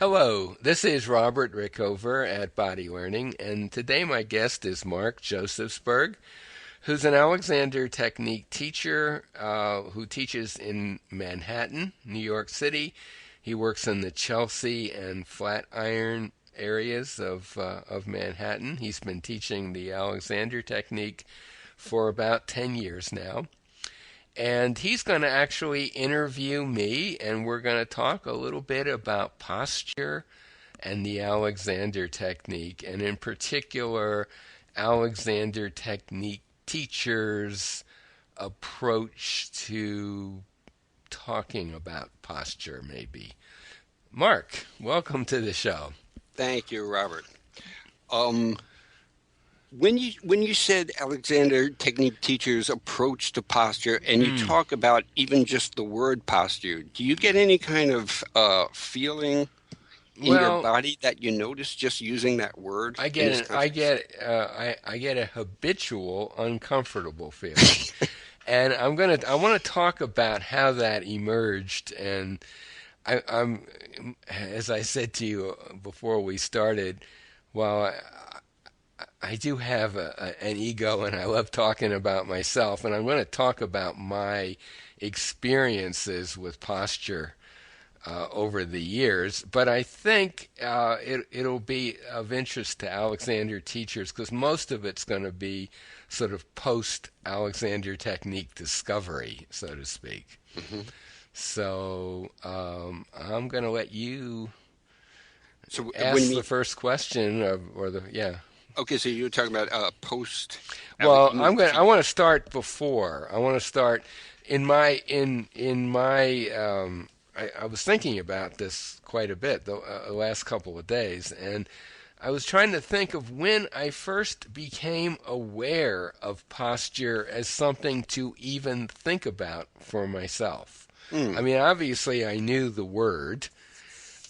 Hello, this is Robert Rickover at Body Learning, and today my guest is Mark Josephsberg, who's an Alexander Technique teacher who teaches in Manhattan, New York City. He works in the Chelsea and Flatiron areas of Manhattan. He's been teaching the Alexander Technique for about 10 years now. And he's going to actually interview me, and we're going to talk a little bit about posture and the Alexander Technique, and in particular, Alexander Technique teachers' approach to talking about posture, maybe. Mark, welcome to the show. Thank you, Robert. Um, when you said Alexander Technique teachers approach to posture, and you Hmm. talk about even just the word posture, do you get any kind of feeling in your Well, body that you notice just using that word I in get this an, I context? get I get a habitual uncomfortable feeling. And I want to talk about how that emerged. And I'm, as I said to you before we started, while I do have an ego and I love talking about myself, and I'm going to talk about my experiences with posture over the years. But I think it'll be of interest to Alexander teachers because most of it's going to be sort of post Alexander Technique discovery, so to speak. Hmm. So I'm going to let you So when you ask the mean, first question, or the yeah. okay, so you're talking about post, Well, you mean I want to start before. I want to start in my. I was thinking about this quite a bit the last couple of days, and I was trying to think of when I first became aware of posture as something to even think about for myself. mm, I mean, obviously, I knew the word,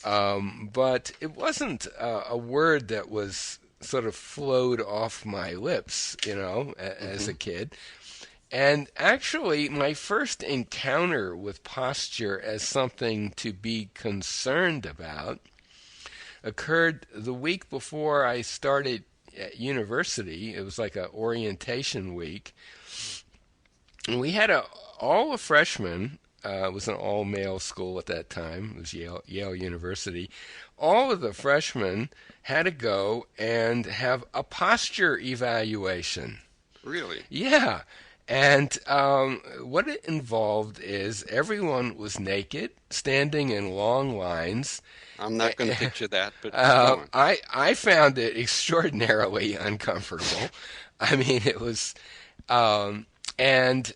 but it wasn't a word that was sort of flowed off my lips, as hmm a kid. And actually, my first encounter with posture as something to be concerned about occurred the week before I started at university. It was like an orientation week. And we had all the freshmen, it was an all male school at that time, it was Yale University. All of the freshmen had to go and have a posture evaluation. really? Yeah. And what it involved is everyone was naked, standing in long lines. I'm not going to picture that, but go on. I found it extraordinarily uncomfortable. I mean, it was, um, and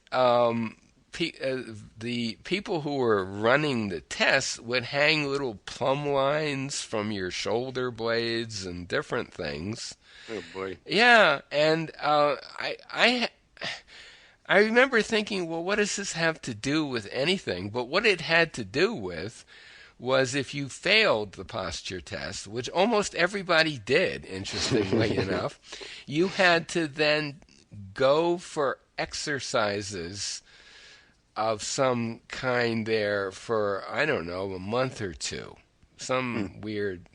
the people who were running the tests would hang little plumb lines from your shoulder blades and different things. Oh boy. Yeah, and I remember thinking, well, what does this have to do with anything? But what it had to do with was if you failed the posture test, which almost everybody did, interestingly enough, you had to then go for exercises of some kind there for, I don't know, a month or two. Hmm. Some weird.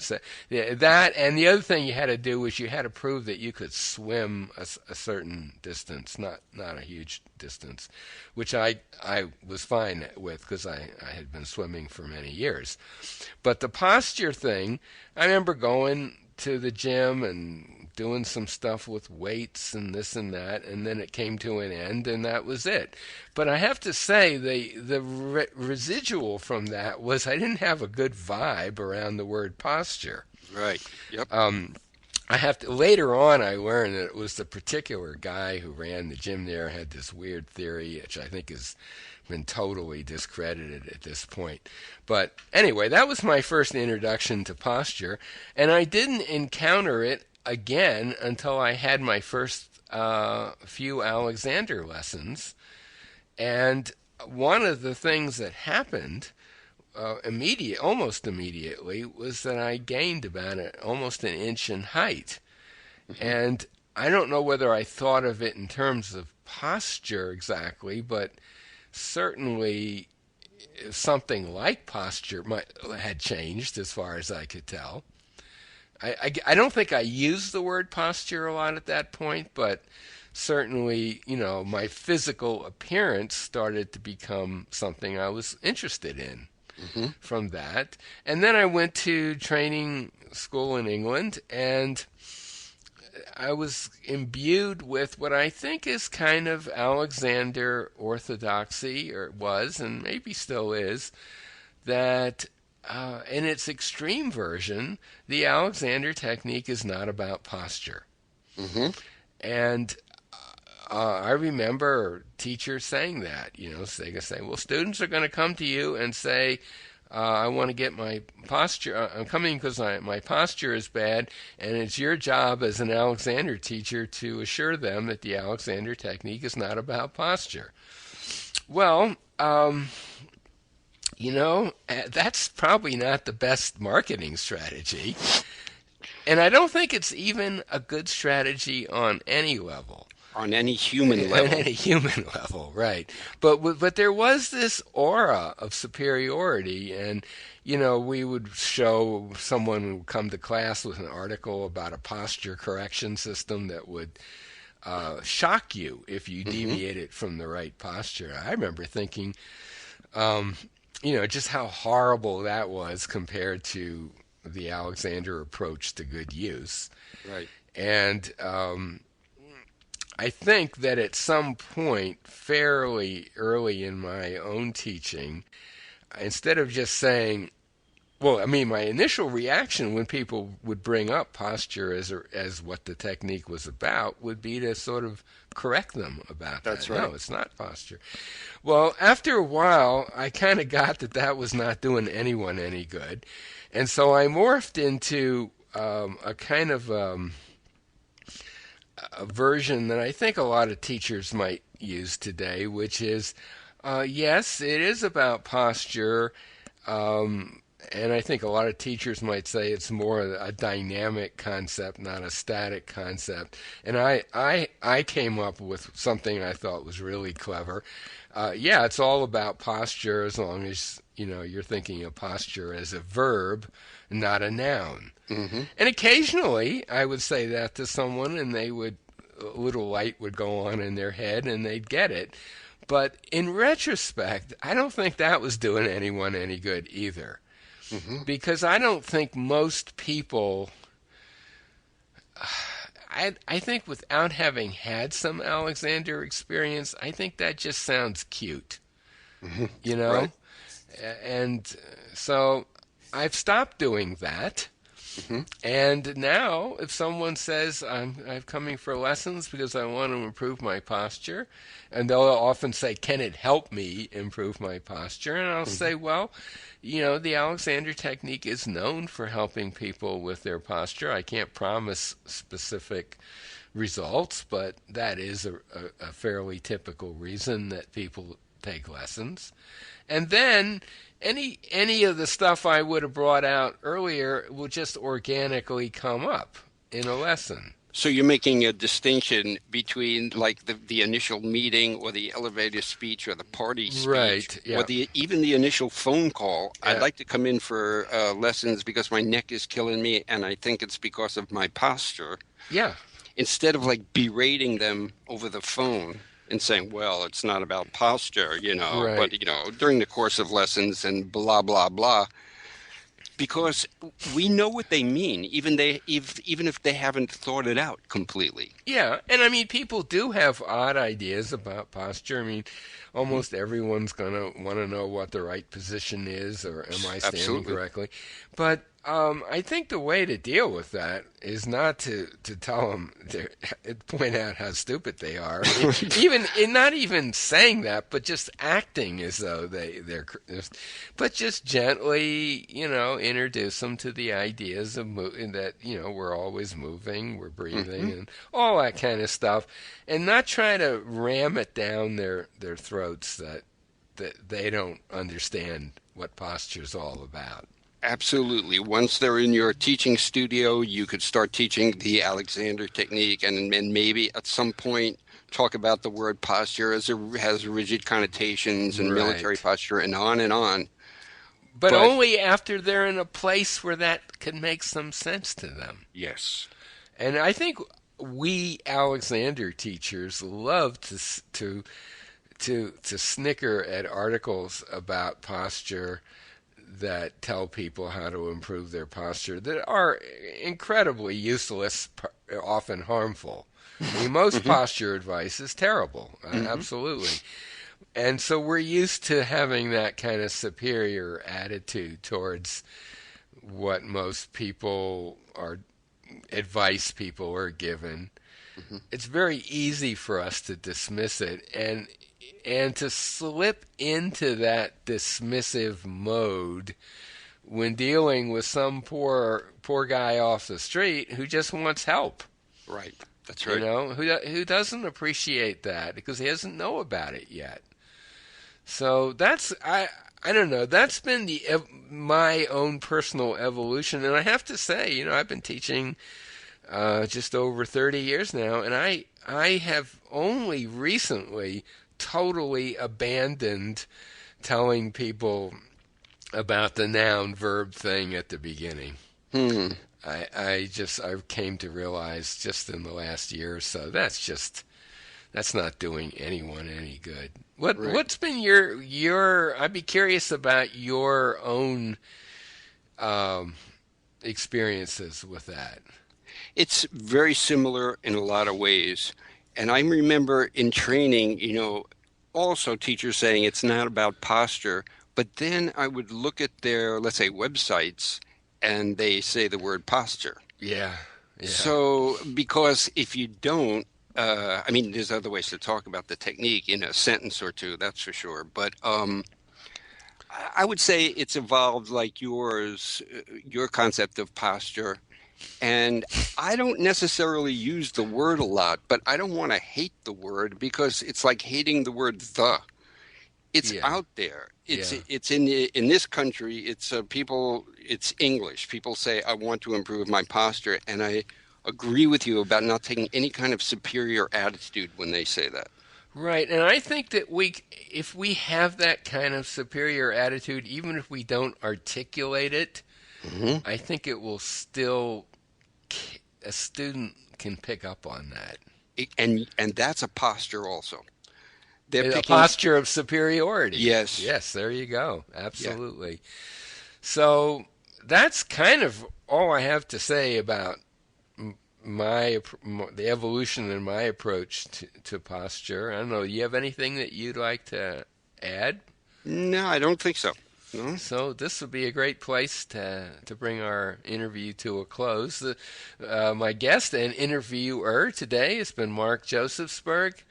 Yeah, that, and the other thing you had to do was you had to prove that you could swim a certain distance, not a huge distance, which I was fine with because I had been swimming for many years. But the posture thing, I remember going to the gym and doing some stuff with weights and this and that, and then it came to an end, and that was it. But I have to say, the residual from that was I didn't have a good vibe around the word posture. Right. Yep. Um, I have to later on I learned that it was the particular guy who ran the gym there had this weird theory, which I think has been totally discredited at this point. But anyway, that was my first introduction to posture, and I didn't encounter it again until I had my first few Alexander lessons. And one of the things that happened almost immediately, was that I gained about almost an inch in height. Hmm. And I don't know whether I thought of it in terms of posture exactly, but certainly something like posture had changed as far as I could tell. I don't think I used the word posture a lot at that point, but certainly, my physical appearance started to become something I was interested in from that. And then I went to training school in England, and I was imbued with what I think is kind of Alexander orthodoxy, or was, and maybe still is, that in its extreme version, the Alexander technique is not about posture. Mm-hmm. And I remember teachers saying that, so they can say, well, students are going to come to you and say, I want to get my posture, I'm coming because my posture is bad, and it's your job as an Alexander teacher to assure them that the Alexander technique is not about posture. Well, that's probably not the best marketing strategy. And I don't think it's even a good strategy on any level. On any human level. On any human level, right. But there was this aura of superiority, and, we would show someone would come to class with an article about a posture correction system that would shock you if you deviated from the right posture. I remember thinking, just how horrible that was compared to the Alexander approach to good use. Right. And I think that at some point, fairly early in my own teaching, instead of just saying, my initial reaction when people would bring up posture as what the technique was about would be to sort of correct them about that. That's right. No, it's not posture. Well, after a while, I kind of got that was not doing anyone any good. And so I morphed into a kind of a version that I think a lot of teachers might use today, which is, yes, it is about posture, and I think a lot of teachers might say it's more a dynamic concept, not a static concept. And I came up with something I thought was really clever. It's all about posture as long as you're thinking of posture as a verb, not a noun. Mm-hmm. And occasionally I would say that to someone, and a little light would go on in their head, and they'd get it. But in retrospect, I don't think that was doing anyone any good either. Mm-hmm. Because I don't think most people, I think without having had some Alexander experience, I think that just sounds cute, Mm-hmm. Right. And so I've stopped doing that. Mm-hmm. And now, if someone says, I'm coming for lessons because I want to improve my posture, and they'll often say, can it help me improve my posture? And I'll say, well, the Alexander technique is known for helping people with their posture. I can't promise specific results, but that is a fairly typical reason that people take lessons. And then any of the stuff I would have brought out earlier will just organically come up in a lesson. So you're making a distinction between like the initial meeting or the elevator speech or the party speech, right, yeah. Or even the initial phone call. Yeah. I'd like to come in for lessons because my neck is killing me and I think it's because of my posture. Yeah. Instead of like berating them over the phone and saying, well, it's not about posture, Right. but, during the course of lessons and blah, blah, blah. Because we know what they mean, even if they haven't thought it out completely. Yeah, and people do have odd ideas about posture. Almost everyone's going to want to know what the right position is, or am I standing Absolutely. correctly? But I think the way to deal with that is not to tell them, point out how stupid they are. Not even saying that, but just acting as though they're. But just gently, introduce them to the ideas of that we're always moving, we're breathing, and all that kind of stuff, and not try to ram it down their throats that they don't understand what posture's all about. Absolutely. Once they're in your teaching studio, you could start teaching the Alexander technique, and maybe at some point talk about the word posture as has rigid connotations and military Right. posture and on and on. But But only after they're in a place where that can make some sense to them. yes, And I think we Alexander teachers love to snicker at articles about posture that tell people how to improve their posture that are incredibly useless, often harmful. I mean, most hmm posture advice is terrible, hmm absolutely. And so we're used to having that kind of superior attitude towards what most people are advice people are given. hmm It's very easy for us to dismiss it and to slip into that dismissive mode when dealing with some poor guy off the street who just wants help. right. That's You right. know, who doesn't appreciate that because he doesn't know about it yet. So I don't know. That's been my own personal evolution, and I have to say, you know, I've been teaching just over 30 years now, and I have only recently totally abandoned telling people about the noun verb thing at the beginning. Hmm. I came to realize just in the last year or so that's not doing anyone any good. Right. What's been your I'd be curious about your own um, experiences with that. It's very similar in a lot of ways. And I remember in training, also teachers saying it's not about posture, but then I would look at their, let's say, websites and they say the word posture. Yeah, yeah, So, because if you don't, I mean, there's other ways to talk about the technique in a sentence or two, that's for sure. But I would say it's evolved like yours, your concept of posture. And I don't necessarily use the word a lot, but I don't want to hate the word because it's like hating the word the. It's yeah, out there. It's yeah. it's in this country. It's people. It's English. People say I want to improve my posture, and I agree with you about not taking any kind of superior attitude when they say that. Right, and I think that if we have that kind of superior attitude, even if we don't articulate it, hmm I think it will still a student can pick up on that. And that's a posture also. They're A picking. posture of superiority. Yes. Yes, there you go. Yeah. Absolutely. So that's kind of all I have to say about the evolution in my approach to posture. I don't know. You have anything that you'd like to add? No, I don't think so. No. So this would be a great place to bring our interview to a close. My guest and interviewer today has been Mark Josephsberg,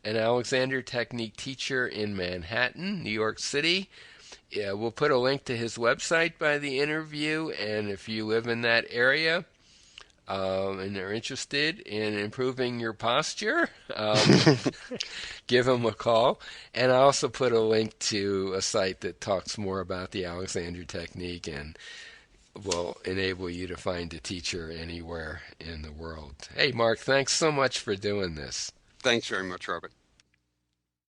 an Alexander Technique teacher in Manhattan, New York City. Yeah, we'll put a link to his website by the interview, and if you live in that area and are interested in improving your posture, give him a call. And I also put a link to a site that talks more about the Alexander Technique and will enable you to find a teacher anywhere in the world. Hey, Mark, thanks so much for doing this. Thanks very much, Robert.